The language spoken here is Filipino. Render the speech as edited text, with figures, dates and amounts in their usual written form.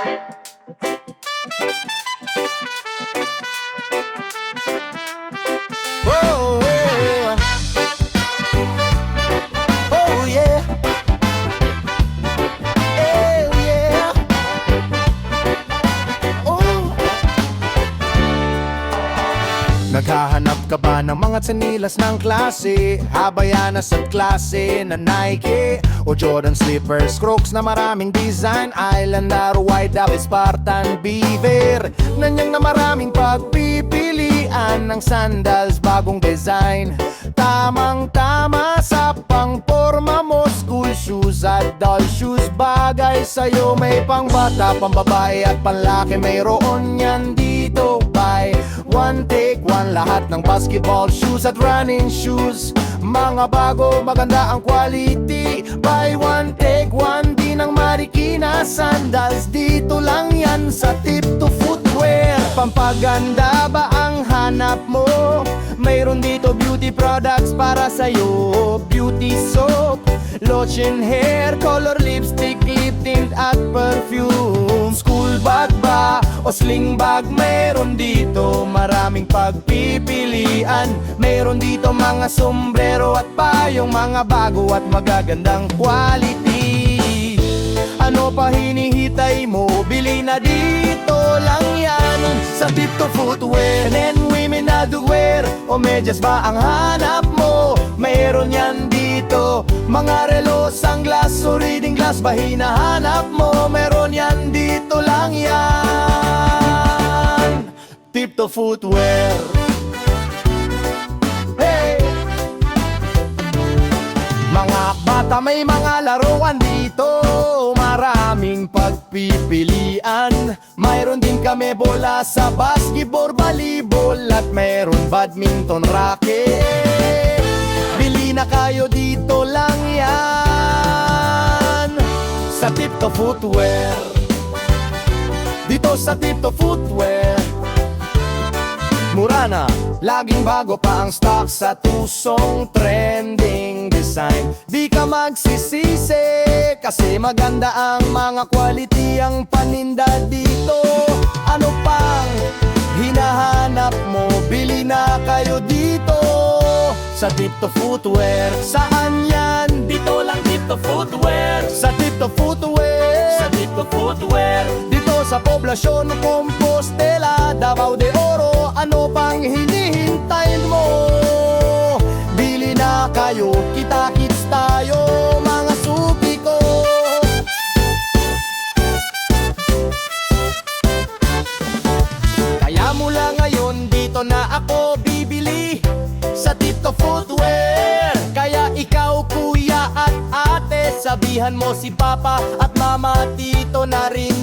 Oh yeah, oh yeah, oh yeah, oh. Naghahanap ka ba ng mga tsinilas ng klase? Habayanas at klase na Nike o Jordan slippers, Crocs na maraming design, Islander, White Up, Spartan, Beaver. Nanyang na maraming pagpipilian ng sandals, bagong design, tamang-tama sa pangporma mo. School shoes, adult shoes, bagay sa'yo. May pangbata, pambabae at panlaki, mayroon yan dito. Buy one, take one, lahat ng basketball shoes at running shoes, mga bago, maganda ang quality. Buy one, take one, di ng Marikina sandals, dito lang yan sa Tip to Footwear. Pampaganda ba ang hanap mo? Mayroon dito beauty products para sa'yo, beauty soap, lotion, hair color, lipstick, lip tint at perfume. School bag ba o sling bag? Mayroon dito maraming pagpipilian. Mayroon dito mga sombrero at payong, mga bago at magagandang quality. Ano pa hinihintay mo? Bili na dito lang yan sa Tip to Footwear. Men, women, underwear o medyas ba ang hanap mo? Mayroon yan dito. Mga relo, sunglass o reading glass ba hinahanap mo? Meron yan dito lang yan. Tip to Footwear. Hey! Mga bata, may mga laruan dito, maraming pagpipilian. Mayroon din kami bola sa basketball, volleyball at mayroon badminton racket. Bili na kayo, dito lang yan sa Tip to Footwear. Dito sa Tip to Footwear, mura na, laging bago pa ang stock sa tusong trending design. Di ka magsisisi kasi maganda ang mga quality, ang paninda dito. Ano pang hinahanap mo? Bili na kayo dito sa Tip to Footwear. Saan yan? Dito lang Tip to Footwear. Sa Tip to Footwear. Sa Tip to Footwear. Dito sa Poblacion, Compostela, Davao de Oro. Ano pang hinihintay mo? Bili na kayo, kita-kits tayo, mga suki ko. Kaya mula ngayon, dito na ako bibili sa Tip to Footwear. Kaya ikaw kuya at ate, sabihan mo si papa at mama, tito na rin